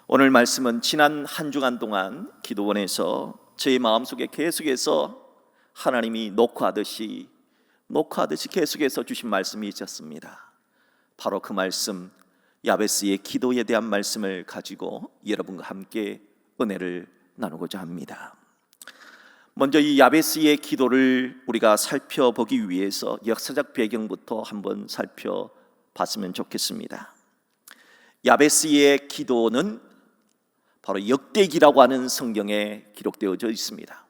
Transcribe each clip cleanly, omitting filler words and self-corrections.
오늘 말씀은 지난 한 주간 동안 기도원에서 저희 마음속에 계속해서 하나님이 녹화하듯이 계속해서 주신 말씀이 있었습니다. 바로 그 말씀, 야베스의 기도에 대한 말씀을 가지고 여러분과 함께 은혜를 나누고자 합니다. 먼저 이 야베스의 기도를 우리가 살펴보기 위해서 역사적 배경부터 한번 살펴봤으면 좋겠습니다. 야베스의 기도는 바로 역대기라고 하는 성경에 기록되어져 있습니다.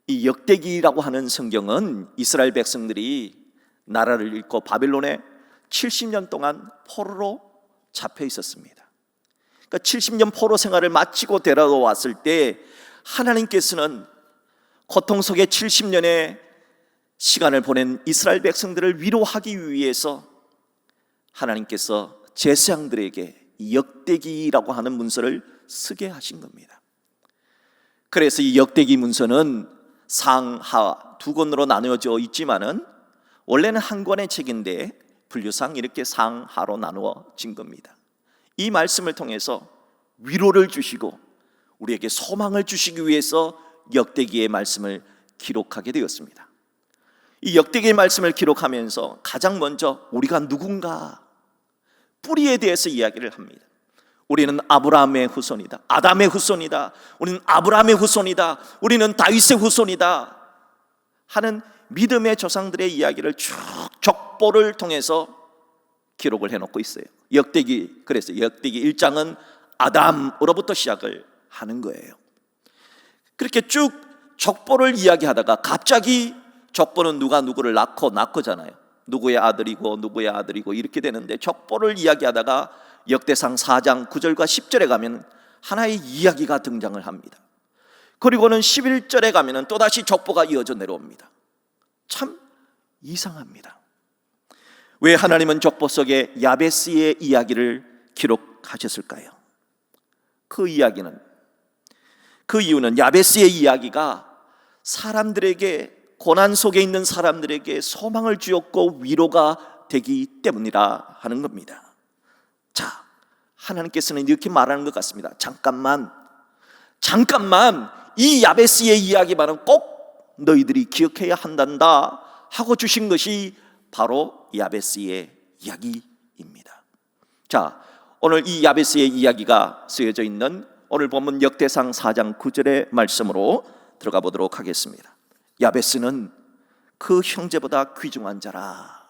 이 역대기라고 하는 성경은 이스라엘 백성들이 나라를 잃고 바벨론에 70년 동안 포로로 잡혀 있었습니다. 그러니까 70년 포로 생활을 마치고 되돌아왔을 때 하나님께서는 고통 속에 70년의 시간을 보낸 이스라엘 백성들을 위로하기 위해서 하나님께서 제사장들에게 역대기라고 하는 문서를 쓰게 하신 겁니다. 그래서 이 역대기 문서는 상하 두 권으로 나누어져 있지만은 원래는 한 권의 책인데 분류상 이렇게 상하로 나누어진 겁니다. 이 말씀을 통해서 위로를 주시고 우리에게 소망을 주시기 위해서 역대기의 말씀을 기록하게 되었습니다. 이 역대기의 말씀을 기록하면서 가장 먼저 우리가 누군가 뿌리에 대해서 이야기를 합니다. 우리는 아브라함의 후손이다. 아담의 후손이다. 우리는 아브라함의 후손이다. 우리는 다윗의 후손이다 하는 믿음의 조상들의 이야기를 쭉 족보를 통해서 기록을 해놓고 있어요. 그래서 역대기 1장은 아담으로부터 시작을 하는 거예요. 그렇게 쭉 족보를 이야기하다가 갑자기 족보는 누가 누구를 낳고잖아요. 누구의 아들이고 이렇게 되는데 족보를 이야기하다가 역대상 4장 9절과 10절에 가면 하나의 이야기가 등장을 합니다. 그리고는 11절에 가면 또다시 족보가 이어져 내려옵니다. 참 이상합니다. 왜 하나님은 족보 속에 야베스의 이야기를 기록하셨을까요? 그 이유는 야베스의 이야기가 사람들에게, 고난 속에 있는 사람들에게 소망을 주었고 위로가 되기 때문이라 하는 겁니다. 자, 하나님께서는 이렇게 말하는 것 같습니다. 잠깐만 이 야베스의 이야기만은 꼭 너희들이 기억해야 한단다 하고 주신 것이 바로 야베스의 이야기입니다. 자, 오늘 이 야베스의 이야기가 쓰여져 있는 오늘 본문 역대상 4장 9절의 말씀으로 들어가 보도록 하겠습니다. 야베스는 그 형제보다 귀중한 자라.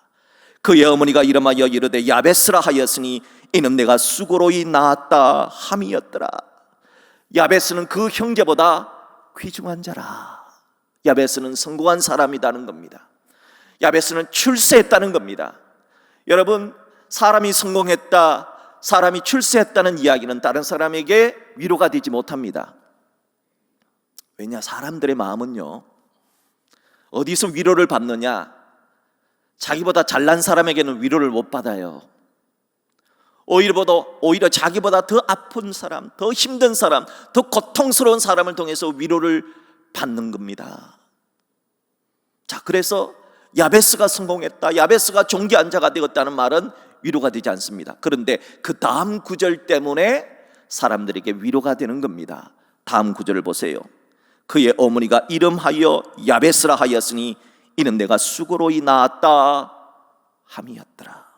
그의 어머니가 이름하여 이르되 야베스라 하였으니 이는 내가 수고로이 낳았다 함이었더라. 야베스는 그 형제보다 귀중한 자라. 야베스는 성공한 사람이라는 겁니다. 야베스는 출세했다는 겁니다. 여러분, 사람이 성공했다, 사람이 출세했다는 이야기는 다른 사람에게 위로가 되지 못합니다. 왜냐? 사람들의 마음은요, 어디서 위로를 받느냐? 자기보다 잘난 사람에게는 위로를 못 받아요. 오히려 자기보다 더 아픈 사람, 더 힘든 사람, 더 고통스러운 사람을 통해서 위로를 받는 겁니다. 자, 그래서 야베스가 성공했다, 야베스가 존귀한 자가 되었다는 말은 위로가 되지 않습니다. 그런데 그 다음 구절 때문에 사람들에게 위로가 되는 겁니다. 다음 구절을 보세요. 그의 어머니가 이름하여 야베스라 하였으니 이는 내가 수고로이 낳았다 함이었더라.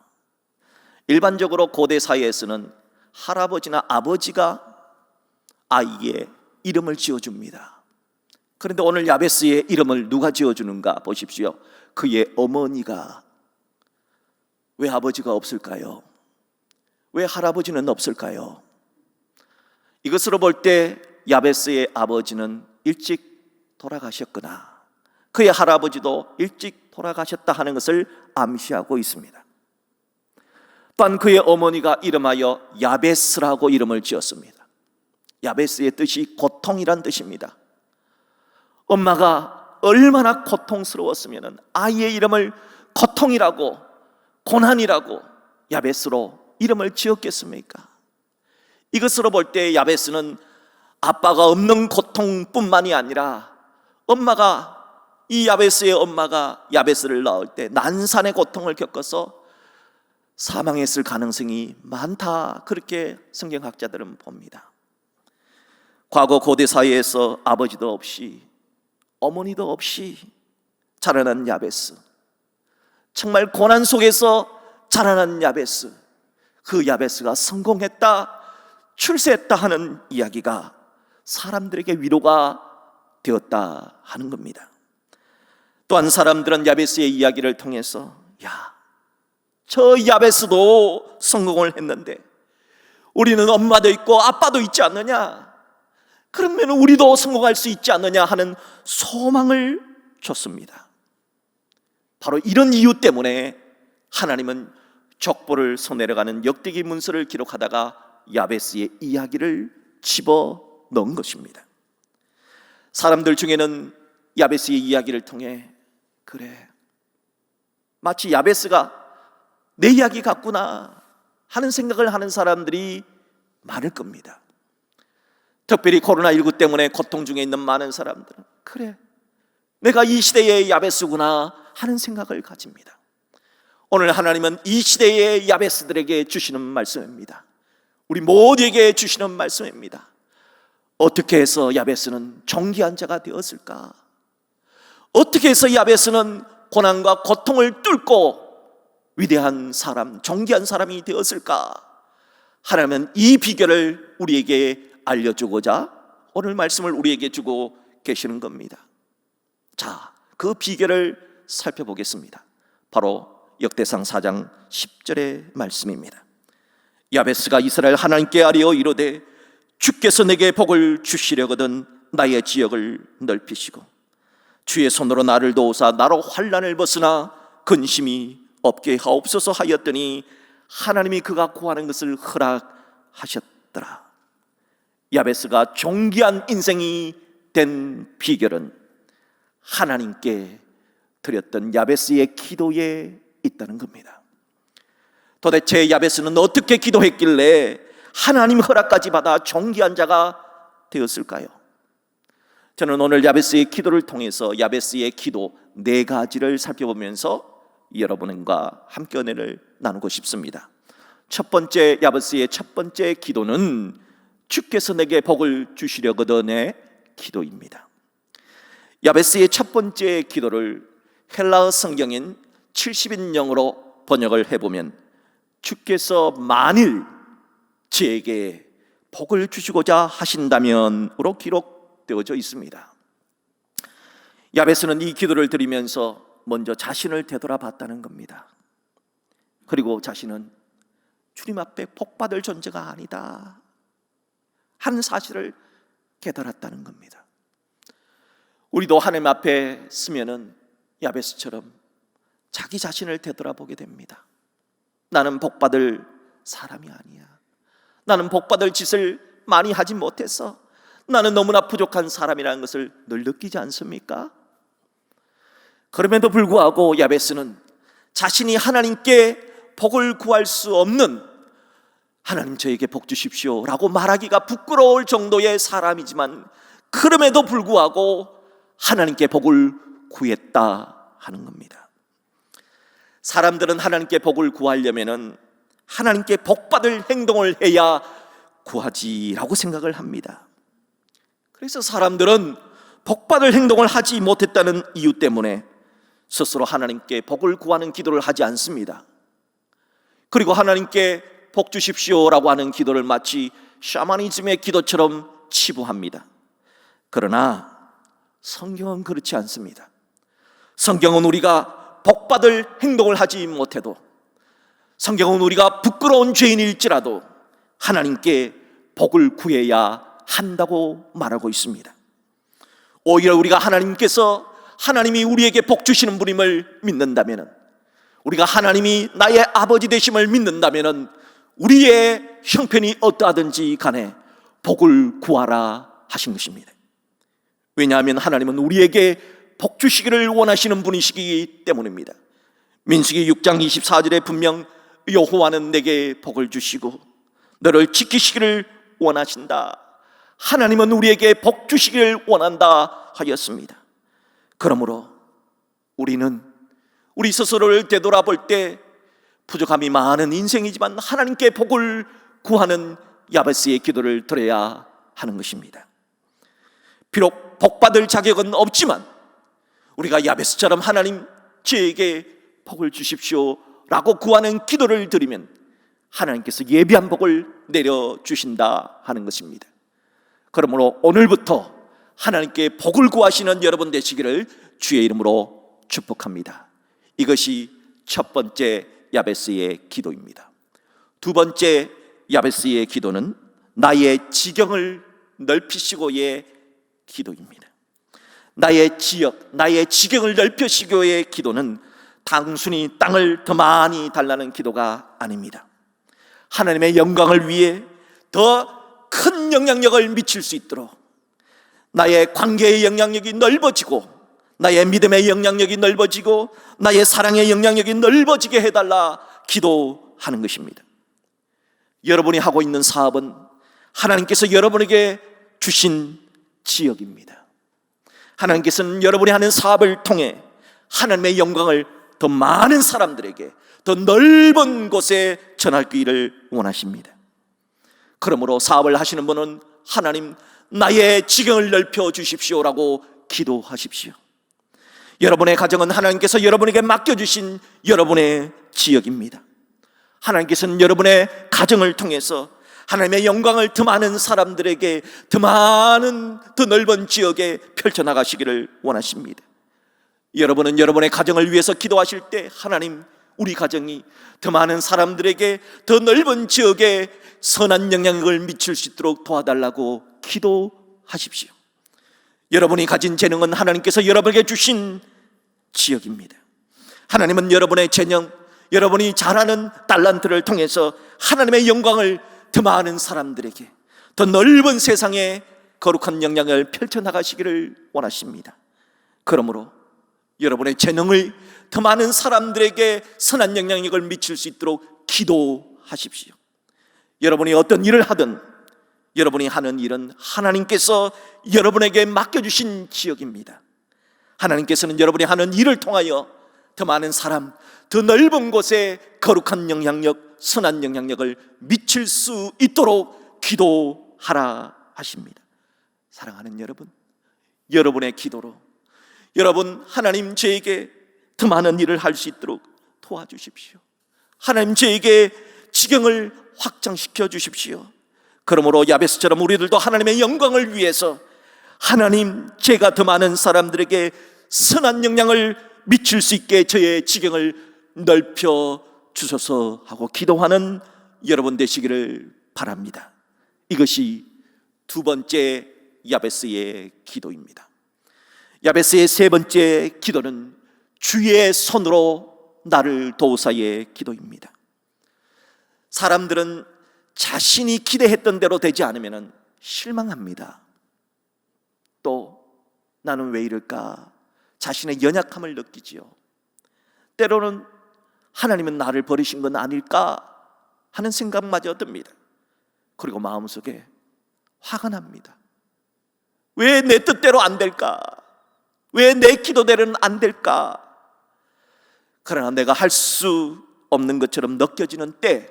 일반적으로 고대 사회에서는 할아버지나 아버지가 아이의 이름을 지어줍니다. 그런데 오늘 야베스의 이름을 누가 지어주는가 보십시오. 그의 어머니가. 왜 아버지가 없을까요? 왜 할아버지는 없을까요? 이것으로 볼 때 야베스의 아버지는 일찍 돌아가셨거나 그의 할아버지도 일찍 돌아가셨다 하는 것을 암시하고 있습니다. 또한 그의 어머니가 이름하여 야베스라고 이름을 지었습니다. 야베스의 뜻이 고통이란 뜻입니다. 엄마가 얼마나 고통스러웠으면 아이의 이름을 고통이라고, 고난이라고 야베스로 이름을 지었겠습니까? 이것으로 볼 때 야베스는 아빠가 없는 고통뿐만이 아니라 이 야베스의 엄마가 야베스를 낳을 때 난산의 고통을 겪어서 사망했을 가능성이 많다, 그렇게 성경학자들은 봅니다. 과거 고대 사회에서 아버지도 없이 어머니도 없이 자라난 야베스, 정말 고난 속에서 자라난 야베스, 그 야베스가 성공했다, 출세했다 하는 이야기가 사람들에게 위로가 되었다 하는 겁니다. 또한 사람들은 야베스의 이야기를 통해서 저 야베스도 성공을 했는데 우리는 엄마도 있고 아빠도 있지 않느냐, 그러면 우리도 성공할 수 있지 않느냐 하는 소망을 줬습니다. 바로 이런 이유 때문에 하나님은 족보를 써내려가는 역대기 문서를 기록하다가 야베스의 이야기를 집어넣은 것입니다. 사람들 중에는 야베스의 이야기를 통해 그래, 마치 야베스가 내 이야기 같구나 하는 생각을 하는 사람들이 많을 겁니다. 특별히 코로나19 때문에 고통 중에 있는 많은 사람들은 그래, 내가 이 시대의 야베스구나 하는 생각을 가집니다. 오늘 하나님은 이 시대의 야베스들에게 주시는 말씀입니다. 우리 모두에게 주시는 말씀입니다. 어떻게 해서 야베스는 존귀한 자가 되었을까? 어떻게 해서 야베스는 고난과 고통을 뚫고 위대한 사람, 존귀한 사람이 되었을까? 하나님은 이 비결을 우리에게 알려주고자 오늘 말씀을 우리에게 주고 계시는 겁니다. 자, 그 비결을 살펴보겠습니다. 바로 역대상 4장 10절의 말씀입니다. 야베스가 이스라엘 하나님께 아뢰어 이르되 주께서 내게 복을 주시려거든 나의 지역을 넓히시고 주의 손으로 나를 도우사 나로 환난을 벗으나 근심이 없게 하옵소서 하였더니 하나님이 그가 구하는 것을 허락하셨더라. 야베스가 존귀한 인생이 된 비결은 하나님께 드렸던 야베스의 기도에 있다는 겁니다. 도대체 야베스는 어떻게 기도했길래 하나님 허락까지 받아 존귀한 자가 되었을까요? 저는 오늘 야베스의 기도를 통해서 야베스의 기도 4가지를 살펴보면서 여러분과 함께 은혜를 나누고 싶습니다. 첫 번째, 야베스의 첫 번째 기도는 주께서 내게 복을 주시려거든의 기도입니다. 야베스의 첫 번째 기도를 헬라어 성경인 70인용으로 번역을 해보면 주께서 만일 저에게 복을 주시고자 하신다면으로 기록되어져 있습니다. 야베스는 이 기도를 드리면서 먼저 자신을 되돌아봤다는 겁니다. 그리고 자신은 주님 앞에 복받을 존재가 아니다 하는 사실을 깨달았다는 겁니다. 우리도 하나님 앞에 서면은 야베스처럼 자기 자신을 되돌아보게 됩니다. 나는 복받을 사람이 아니야. 나는 복받을 짓을 많이 하지 못해서 나는 너무나 부족한 사람이라는 것을 늘 느끼지 않습니까? 그럼에도 불구하고 야베스는 자신이 하나님께 복을 구할 수 없는, 하나님 저에게 복 주십시오 라고 말하기가 부끄러울 정도의 사람이지만 그럼에도 불구하고 하나님께 복을 구했다 하는 겁니다. 사람들은 하나님께 복을 구하려면은 하나님께 복받을 행동을 해야 구하지라고 생각을 합니다. 그래서 사람들은 복받을 행동을 하지 못했다는 이유 때문에 스스로 하나님께 복을 구하는 기도를 하지 않습니다. 그리고 하나님께 복 주십시오라고 하는 기도를 마치 샤머니즘의 기도처럼 치부합니다. 그러나 성경은 그렇지 않습니다. 성경은 우리가 복받을 행동을 하지 못해도, 성경은 우리가 부끄러운 죄인일지라도 하나님께 복을 구해야 한다고 말하고 있습니다. 오히려 우리가 하나님이 우리에게 복 주시는 분임을 믿는다면, 우리가 하나님이 나의 아버지 되심을 믿는다면 우리의 형편이 어떠하든지 간에 복을 구하라 하신 것입니다. 왜냐하면 하나님은 우리에게 복 주시기를 원하시는 분이시기 때문입니다. 민수기 6장 24절에 분명 여호와는 내게 복을 주시고 너를 지키시기를 원하신다, 하나님은 우리에게 복 주시기를 원한다 하였습니다. 그러므로 우리는 우리 스스로를 되돌아볼 때 부족함이 많은 인생이지만 하나님께 복을 구하는 야베스의 기도를 드려야 하는 것입니다. 비록 복받을 자격은 없지만 우리가 야베스처럼 하나님 저에게 복을 주십시오 라고 구하는 기도를 드리면 하나님께서 예비한 복을 내려주신다 하는 것입니다. 그러므로 오늘부터 하나님께 복을 구하시는 여러분 되시기를 주의 이름으로 축복합니다. 이것이 첫 번째 야베스의 기도입니다. 두 번째 야베스의 기도는 나의 지경을 넓히시고의 기도입니다. 나의 지역, 나의 지경을 넓히시고의 기도는 단순히 땅을 더 많이 달라는 기도가 아닙니다. 하나님의 영광을 위해 더 큰 영향력을 미칠 수 있도록 나의 관계의 영향력이 넓어지고 나의 믿음의 영향력이 넓어지고 나의 사랑의 영향력이 넓어지게 해달라 기도하는 것입니다. 여러분이 하고 있는 사업은 하나님께서 여러분에게 주신 지역입니다. 하나님께서는 여러분이 하는 사업을 통해 하나님의 영광을 더 많은 사람들에게 더 넓은 곳에 전하기를 원하십니다. 그러므로 사업을 하시는 분은 하나님 나의 지경을 넓혀 주십시오라고 기도하십시오. 여러분의 가정은 하나님께서 여러분에게 맡겨주신 여러분의 지역입니다. 하나님께서는 여러분의 가정을 통해서 하나님의 영광을 더 많은 사람들에게 더 많은 더 넓은 지역에 펼쳐나가시기를 원하십니다. 여러분은 여러분의 가정을 위해서 기도하실 때 하나님 우리 가정이 더 많은 사람들에게 더 넓은 지역에 선한 영향력을 미칠 수 있도록 도와달라고 기도하십시오. 여러분이 가진 재능은 하나님께서 여러분에게 주신 지역입니다. 하나님은 여러분의 재능, 여러분이 잘하는 달란트를 통해서 하나님의 영광을 더 많은 사람들에게 더 넓은 세상에 거룩한 영향을 펼쳐나가시기를 원하십니다. 그러므로 여러분의 재능을 더 많은 사람들에게 선한 영향력을 미칠 수 있도록 기도하십시오. 여러분이 어떤 일을 하든 여러분이 하는 일은 하나님께서 여러분에게 맡겨주신 지역입니다. 하나님께서는 여러분이 하는 일을 통하여 더 많은 사람, 더 넓은 곳에 거룩한 영향력, 선한 영향력을 미칠 수 있도록 기도하라 하십니다. 사랑하는 여러분, 여러분의 기도로 여러분 하나님 저에게 더 많은 일을 할 수 있도록 도와주십시오. 하나님 저에게 지경을 확장시켜 주십시오. 그러므로 야베스처럼 우리들도 하나님의 영광을 위해서 하나님 제가 더 많은 사람들에게 선한 영향을 미칠 수 있게 저의 지경을 넓혀 주소서 하고 기도하는 여러분 되시기를 바랍니다. 이것이 두 번째 야베스의 기도입니다. 야베스의 세 번째 기도는 주의 손으로 나를 도우사의 기도입니다. 사람들은 자신이 기대했던 대로 되지 않으면 실망합니다. 또 나는 왜 이럴까? 자신의 연약함을 느끼지요. 때로는 하나님은 나를 버리신 건 아닐까 하는 생각마저 듭니다. 그리고 마음속에 화가 납니다. 왜 내 뜻대로 안 될까? 왜 내 기도대로는 안 될까? 그러나 내가 할 수 없는 것처럼 느껴지는 때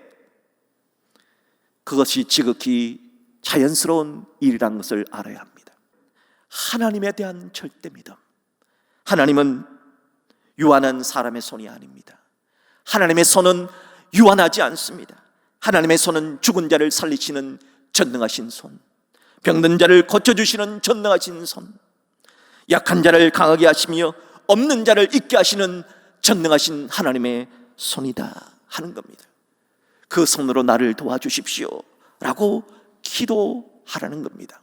그것이 지극히 자연스러운 일이라는 것을 알아야 합니다. 하나님에 대한 절대 믿음. 하나님은 유한한 사람의 손이 아닙니다. 하나님의 손은 유한하지 않습니다. 하나님의 손은 죽은 자를 살리시는 전능하신 손, 병든 자를 고쳐주시는 전능하신 손, 약한 자를 강하게 하시며 없는 자를 있게 하시는 전능하신 하나님의 손이다 하는 겁니다. 그 손으로 나를 도와주십시오 라고 기도하라는 겁니다.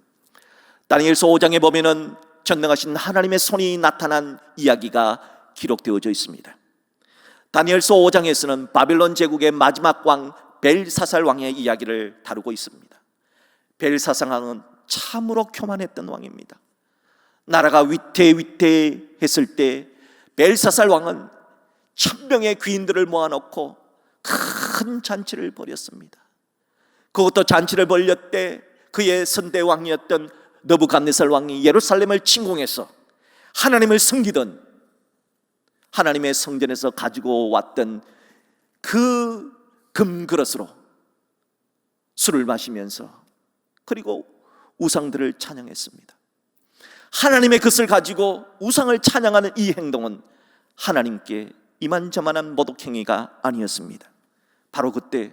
다니엘서 5장에 보면은 전능하신 하나님의 손이 나타난 이야기가 기록되어져 있습니다. 다니엘서 5장에서는 바빌론 제국의 마지막 왕 벨사살 왕의 이야기를 다루고 있습니다. 벨사살 왕은 참으로 교만했던 왕입니다. 나라가 위태위태했을 때 벨사살 왕은 1000명의 귀인들을 모아놓고 큰 잔치를 벌였습니다. 그것도 잔치를 벌였 때 그의 선대 왕이었던 느부갓네살 왕이 예루살렘을 침공해서 하나님을 섬기던 하나님의 성전에서 가지고 왔던 그 금그릇으로 술을 마시면서 그리고 우상들을 찬양했습니다. 하나님의 것을 가지고 우상을 찬양하는 이 행동은 하나님께 이만저만한 모독행위가 아니었습니다. 바로 그때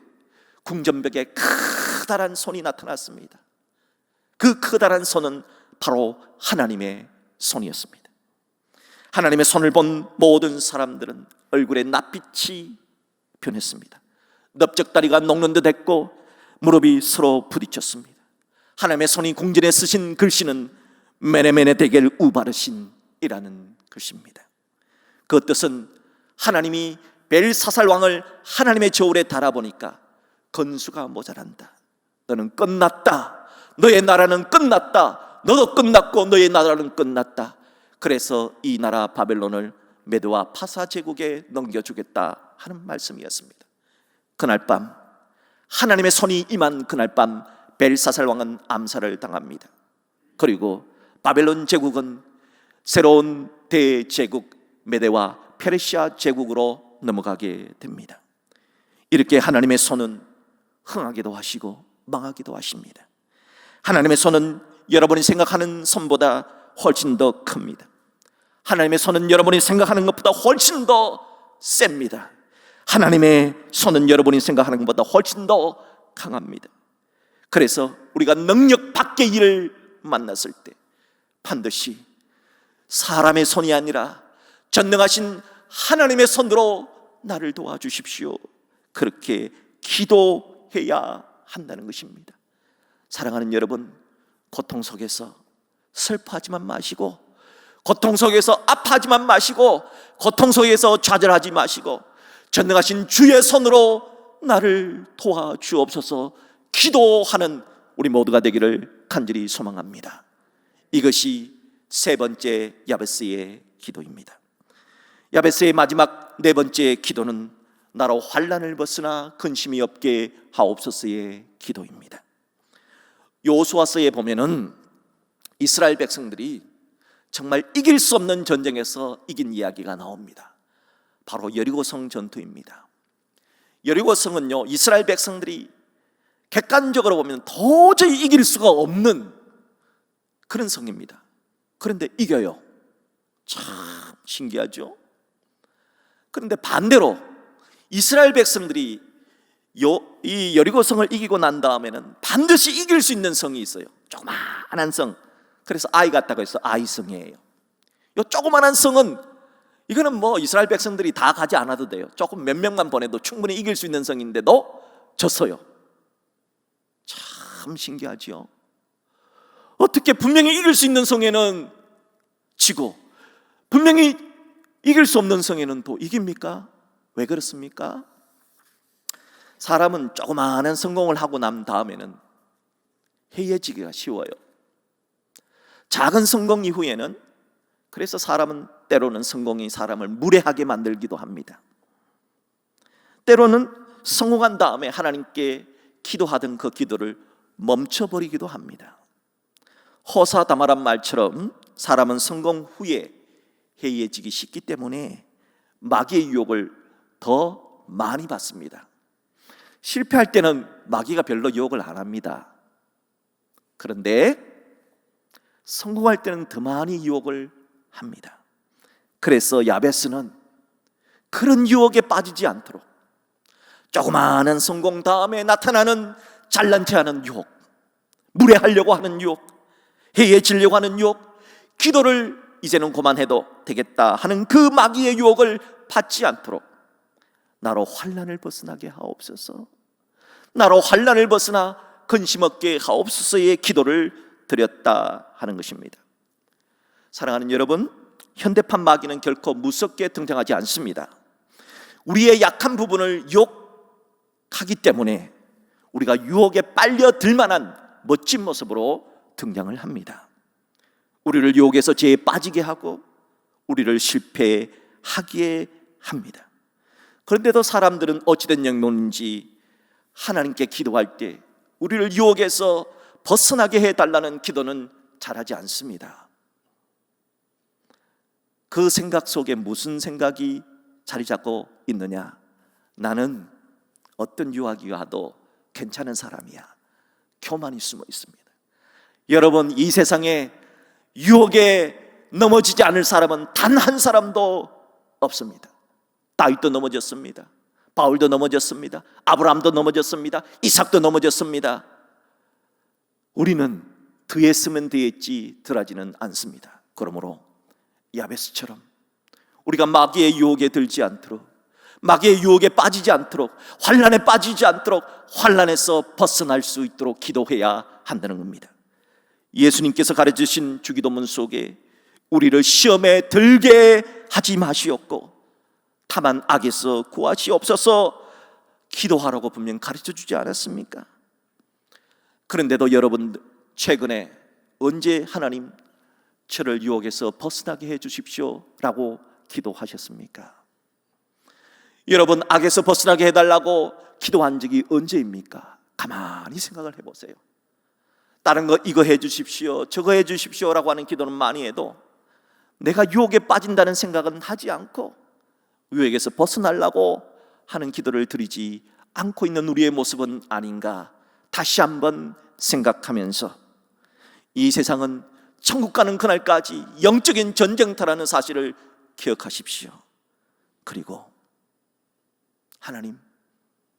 궁전벽에 커다란 손이 나타났습니다. 그 커다란 손은 바로 하나님의 손이었습니다. 하나님의 손을 본 모든 사람들은 얼굴에 낯빛이 변했습니다. 넓적다리가 녹는 듯 했고 무릎이 서로 부딪혔습니다. 하나님의 손이 궁전에 쓰신 글씨는 메네메네 데겔 우바르신이라는 글씨입니다. 그 뜻은 하나님이 벨사살 왕을 하나님의 저울에 달아보니까 건수가 모자란다. 너는 끝났다. 너의 나라는 끝났다. 너도 끝났고 너의 나라는 끝났다. 그래서 이 나라 바벨론을 메도와 파사 제국에 넘겨주겠다 하는 말씀이었습니다. 그날 밤 하나님의 손이 임한 그날 밤 벨사살 왕은 암살을 당합니다. 그리고 바벨론 제국은 새로운 대제국 메대와 페르시아 제국으로 넘어가게 됩니다. 이렇게 하나님의 손은 흥하기도 하시고 망하기도 하십니다. 하나님의 손은 여러분이 생각하는 손보다 훨씬 더 큽니다. 하나님의 손은 여러분이 생각하는 것보다 훨씬 더 셉니다. 하나님의 손은 여러분이 생각하는 것보다 훨씬 더 강합니다. 그래서 우리가 능력 밖의 일을 만났을 때 반드시 사람의 손이 아니라 전능하신 하나님의 손으로 나를 도와주십시오. 그렇게 기도해야 한다는 것입니다. 사랑하는 여러분, 고통 속에서 슬퍼하지만 마시고, 고통 속에서 아파하지만 마시고, 고통 속에서 좌절하지 마시고, 전능하신 주의 손으로 나를 도와주옵소서 기도하는 우리 모두가 되기를 간절히 소망합니다. 이것이 세 번째 야베스의 기도입니다. 야베스의 마지막 네 번째 기도는 나로 환난을 벗으나 근심이 없게 하옵소서의 기도입니다. 여호수아서에 보면은 이스라엘 백성들이 정말 이길 수 없는 전쟁에서 이긴 이야기가 나옵니다. 바로 여리고성 전투입니다. 여리고성은요, 이스라엘 백성들이 객관적으로 보면 도저히 이길 수가 없는 그런 성입니다. 그런데 이겨요. 참 신기하죠? 그런데 반대로 이스라엘 백성들이 이 여리고성을 이기고 난 다음에는 반드시 이길 수 있는 성이 있어요. 조그만한 성. 그래서 아이 같다고 해서 아이성이에요. 이 조그만한 성은 이거는 뭐 이스라엘 백성들이 다 가지 않아도 돼요. 조금 몇 명만 보내도 충분히 이길 수 있는 성인데도 졌어요. 참 신기하지요. 어떻게 분명히 이길 수 있는 성에는 지고 분명히 이길 수 없는 성에는 또 이깁니까? 왜 그렇습니까? 사람은 조그마한 성공을 하고 난 다음에는 해이해지기가 쉬워요. 작은 성공 이후에는, 그래서 사람은 때로는 성공이 사람을 무례하게 만들기도 합니다. 때로는 성공한 다음에 하나님께 기도하던 그 기도를 멈춰버리기도 합니다. 호사다마란 말처럼 사람은 성공 후에 해이해지기 쉽기 때문에 마귀의 유혹을 더 많이 받습니다. 실패할 때는 마귀가 별로 유혹을 안 합니다. 그런데 성공할 때는 더 많이 유혹을 합니다. 그래서 야베스는 그런 유혹에 빠지지 않도록 조그마한 성공 다음에 나타나는 잘난 체하는 유혹, 무례하려고 하는 유혹, 해이해지려고 하는 유혹, 기도를 이제는 그만해도 되겠다 하는 그 마귀의 유혹을 받지 않도록 나로 환난을 벗어나게 하옵소서, 나로 환난을 벗어나 근심 없게 하옵소서의 기도를 드렸다 하는 것입니다. 사랑하는 여러분, 현대판 마귀는 결코 무섭게 등장하지 않습니다. 우리의 약한 부분을 유혹하기 때문에 우리가 유혹에 빨려들 만한 멋진 모습으로 등장을 합니다. 우리를 유혹에서 죄에 빠지게 하고 우리를 실패하게 합니다. 그런데도 사람들은 어찌된 영혼인지 하나님께 기도할 때 우리를 유혹에서 벗어나게 해달라는 기도는 잘하지 않습니다. 그 생각 속에 무슨 생각이 자리 잡고 있느냐? 나는 어떤 유혹이 와도 괜찮은 사람이야. 교만이 숨어 있습니다. 여러분, 이 세상에 유혹에 넘어지지 않을 사람은 단 한 사람도 없습니다. 다윗도 넘어졌습니다. 바울도 넘어졌습니다. 아브라함도 넘어졌습니다. 이삭도 넘어졌습니다. 우리는 더했으면 더했지 덜하지는 않습니다. 그러므로 야베스처럼 우리가 마귀의 유혹에 들지 않도록, 마귀의 유혹에 빠지지 않도록, 환난에 빠지지 않도록, 환난에서 벗어날 수 있도록 기도해야 한다는 겁니다. 예수님께서 가르치신 주기도문 속에 우리를 시험에 들게 하지 마시옵고 다만 악에서 구하시옵소서 기도하라고 분명 가르쳐주지 않았습니까? 그런데도 여러분, 최근에 언제 하나님 저를 유혹에서 벗어나게 해주십시오 라고 기도하셨습니까? 여러분, 악에서 벗어나게 해달라고 기도한 적이 언제입니까? 가만히 생각을 해보세요. 다른 거 이거 해주십시오, 저거 해주십시오 라고 하는 기도는 많이 해도 내가 유혹에 빠진다는 생각은 하지 않고 유혹에서 벗어나려고 하는 기도를 드리지 않고 있는 우리의 모습은 아닌가 다시 한번 생각하면서, 이 세상은 천국 가는 그날까지 영적인 전쟁터라는 사실을 기억하십시오. 그리고 하나님,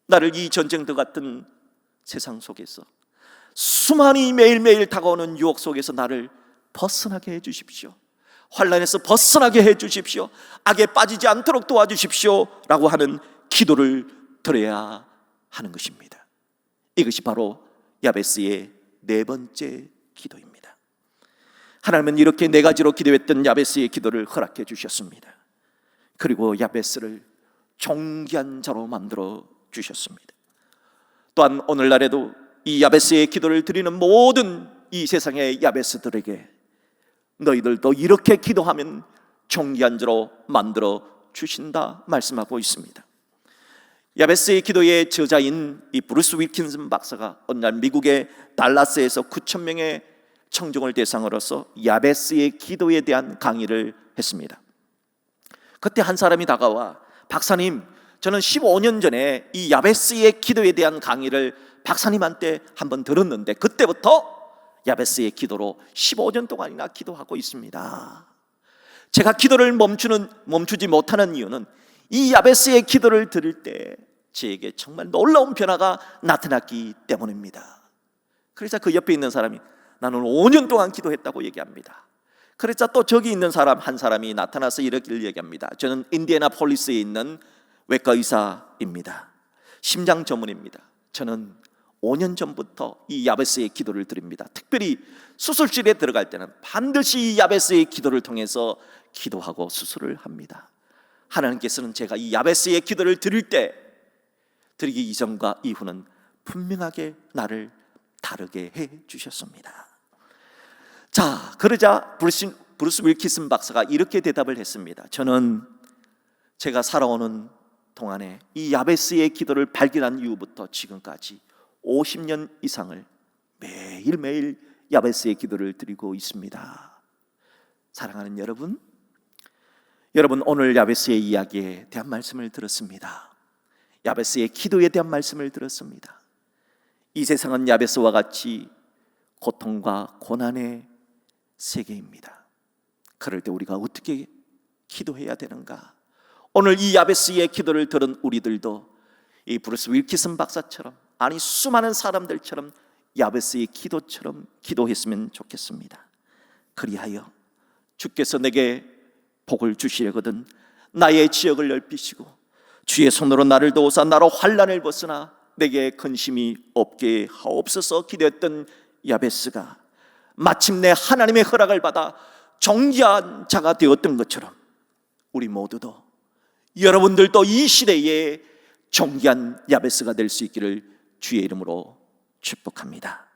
나를 이 전쟁터 같은 세상 속에서 수많이 매일매일 다가오는 유혹 속에서 나를 벗어나게 해주십시오. 환난에서 벗어나게 해주십시오. 악에 빠지지 않도록 도와주십시오 라고 하는 기도를 드려야 하는 것입니다. 이것이 바로 야베스의 네 번째 기도입니다. 하나님은 이렇게 네 가지로 기도했던 야베스의 기도를 허락해 주셨습니다. 그리고 야베스를 존귀한 자로 만들어 주셨습니다. 또한 오늘날에도 이 야베스의 기도를 드리는 모든 이 세상의 야베스들에게 너희들도 이렇게 기도하면 존귀한 자로 만들어 주신다 말씀하고 있습니다. 야베스의 기도의 저자인 이 브루스 윌킨슨 박사가 어느 날 미국의 달라스에서 9,000명의 청중을 대상으로서 야베스의 기도에 대한 강의를 했습니다. 그때 한 사람이 다가와, 박사님, 저는 15년 전에 이 야베스의 기도에 대한 강의를 박사님한테 한번 들었는데 그때부터 야베스의 기도로 15년 동안이나 기도하고 있습니다. 제가 기도를 멈추지 못하는 이유는 이 야베스의 기도를 들을 때 저에게 정말 놀라운 변화가 나타났기 때문입니다. 그래서 그 옆에 있는 사람이 나는 5년 동안 기도했다고 얘기합니다. 그래서 또 저기 있는 사람 한 사람이 나타나서 이렇게 얘기합니다. 저는 인디애나폴리스에 있는 외과 의사입니다. 심장 전문입니다. 저는 5년 전부터 이 야베스의 기도를 드립니다. 특별히 수술실에 들어갈 때는 반드시 이 야베스의 기도를 통해서 기도하고 수술을 합니다. 하나님께서는 제가 이 야베스의 기도를 드리기 이전과 이후는 분명하게 나를 다르게 해 주셨습니다. 자, 그러자 브루스 윌킨슨 박사가 이렇게 대답을 했습니다. 저는 제가 살아오는 동안에 이 야베스의 기도를 발견한 이후부터 지금까지 50년 이상을 매일매일 야베스의 기도를 드리고 있습니다. 사랑하는 여러분, 오늘 야베스의 이야기에 대한 말씀을 들었습니다. 야베스의 기도에 대한 말씀을 들었습니다. 이 세상은 야베스와 같이 고통과 고난의 세계입니다. 그럴 때 우리가 어떻게 기도해야 되는가? 오늘 이 야베스의 기도를 들은 우리들도 이 브루스 윌킨슨 박사처럼, 아니 수많은 사람들처럼 야베스의 기도처럼 기도했으면 좋겠습니다. 그리하여 주께서 내게 복을 주시려거든 나의 지역을 넓히시고 주의 손으로 나를 도우사 나로 환난을 벗으나 내게 근심이 없게 하옵소서 기도했던 야베스가 마침내 하나님의 허락을 받아 존귀한 자가 되었던 것처럼 우리 모두도, 여러분들도 이 시대에 존귀한 야베스가 될 수 있기를 주의 이름으로 축복합니다.